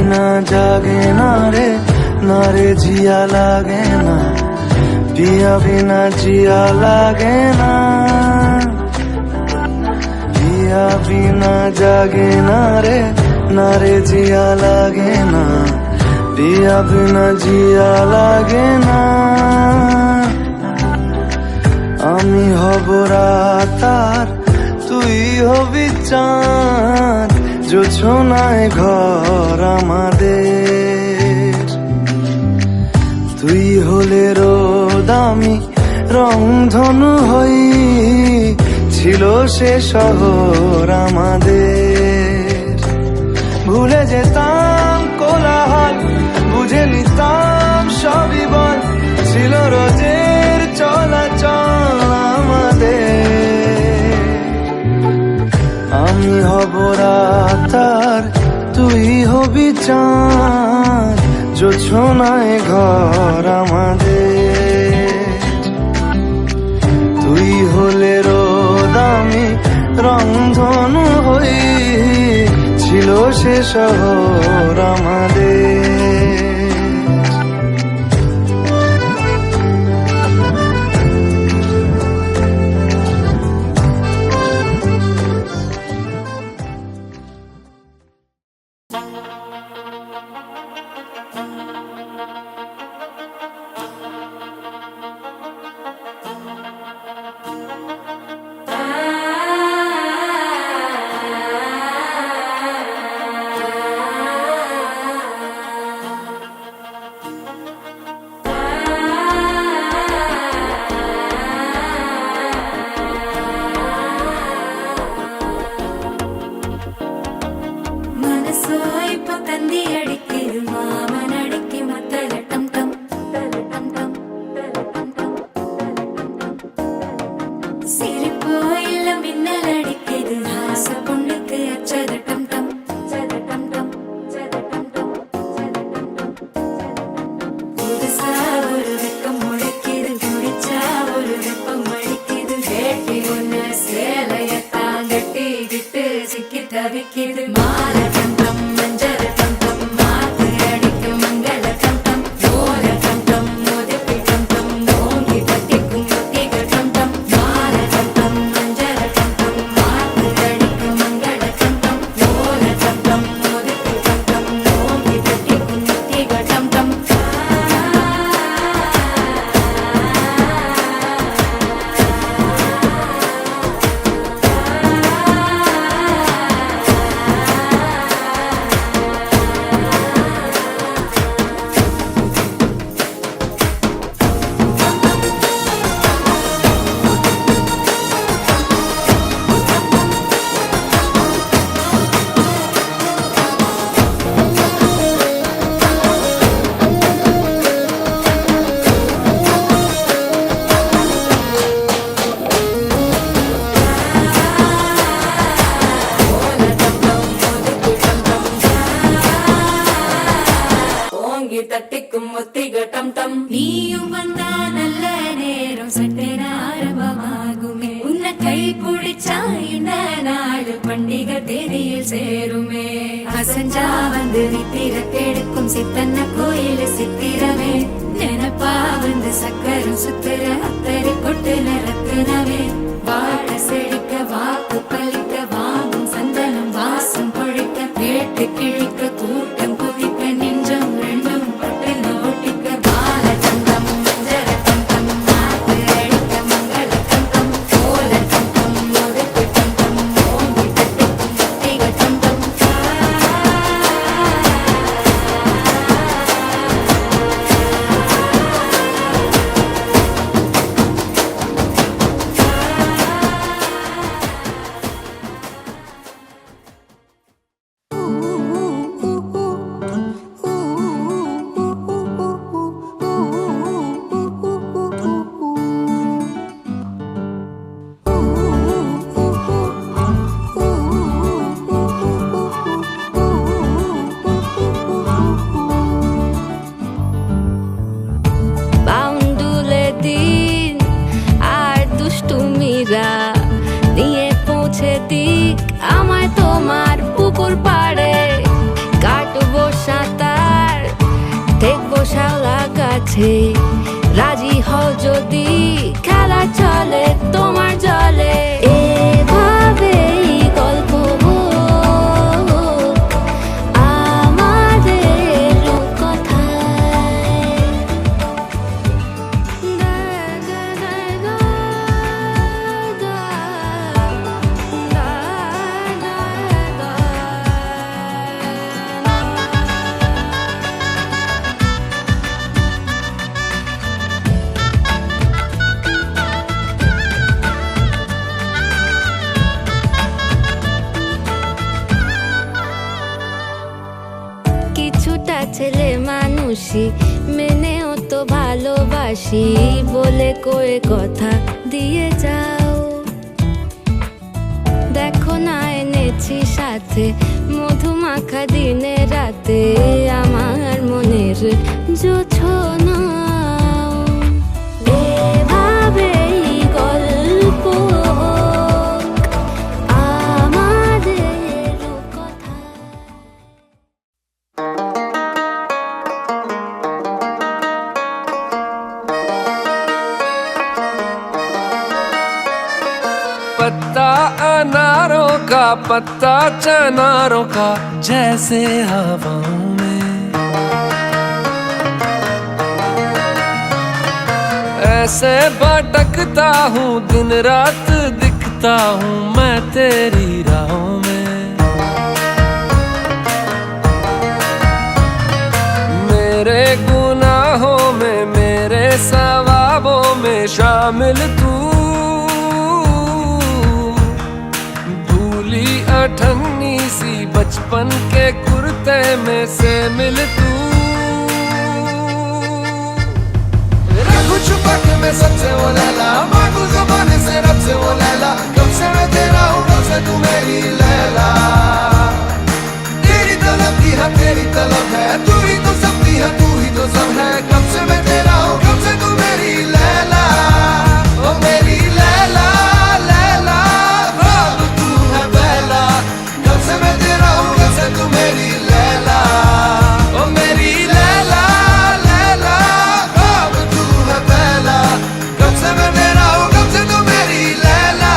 বিনা জাগে না রে, না রে জিয়া লাগে না, পিয়া বিনা জিয়া লাগে না, পিয়া বিনা জাগে না রে, না রে জিয়া লাগে না, পিয়া বিনা জিয়া লাগে না। আমি হব রাত আর তুই হবি চাঁদ, জোছনায় ঘর আমাদের। তুই হলে রোদ আমি রংধনু হই, ছিল সে শহর আমাদের। ভুলে যেতাম কোলাহল, বুঝে নিতাম সবই বল, ছিল রোজের চলাচল আমাদের। আমি হব রাত আর তুই হবি চাঁদ, জোছনায় ঘর আমাদের। তুই হলে রোদ আমি রংধনু হই, ছিল সে শহর আমাদের। কাছে রাজি হও যদি খেলা চলে তোমার জলে এভাবেই গল্প হোক আমাদের রূপকথায় কিছুটা ছেলে মানুষই মেনেও তো ভালোবাসি বলে কয়ে কথা দিয়ে যাও দেখো না এনেছি সাথে মধুমাখা দিনে রাতে আমার মনের জোছনা এভাবেই গল্প হোক আমাদের কথা पत्ता अनारों का पत्ता चनारों का जैसे हवाओं में ऐसे भटकता हूँ दिन रात दिखता हूँ मैं तेरी राहों में मेरे गुनाहों में मेरे सवाबों में शामिल तू अठन्नी सी बचपन के कुर्ते में से मिल तू रखू छुपा के मैं सबसे वो लैला मांगू ज़बान से रब से वो लैला कब से मैं तेरा हूँ कब से तू मेरी लैला तेरी तलब की है तेरी तलब है तू ही तो सबकी है तू ही तो सब है कब से मैं तेरा हूँ कब से तू मेरी लैला ओ मेरी लैला लैला अब तू है पहला कब से मैं तेरा हूँ कब से तू मेरी लैला ओ मेरी लैला लैला अब तू है पहला कब से मैं तेरा हूँ कब से तू मेरी लैला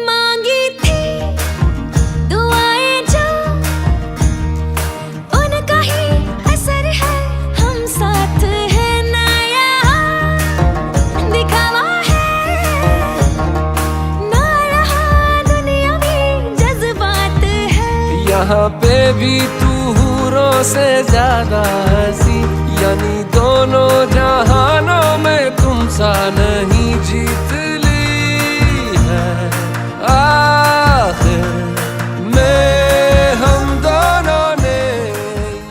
मांगी थी दुआएं जो उनका ही असर है हम साथ हैं ना यहाँ दिखावा है ना यहाँ दुनिया में जज्बात है यहाँ पे भी तू हूरों से ज्यादा हंसी यानी दोनों जहानों में तुम सा नहीं जीत ली है आखिर में हम दोनों ने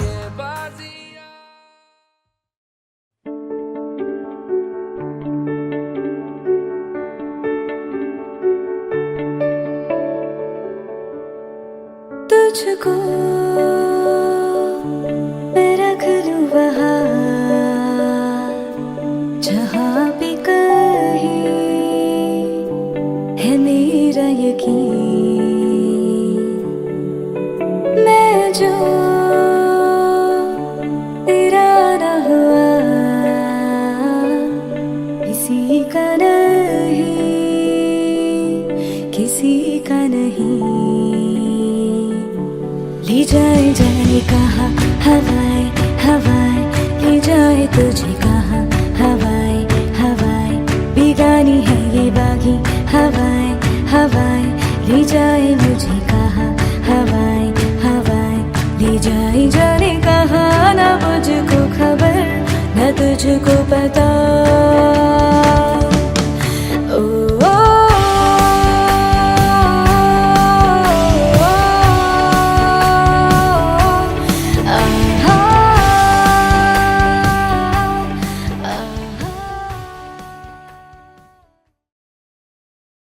ये बाजियां तुझको मैं रख लूं वहाँ जहाँ भी कहीं है मेरा यकीन मैं जो तेरा न हुआ किसी का नहीं ले जाए जाने कहा हवाएं हवाएं ले जाए तुझे कहा हवाएं हवाएं बेगानी है ये बागी हवाएं हवाएं ले जाए मुझे कहा हवाएं हवाएं ले जाए जाने कहा ना मुझको खबर न तुझको पता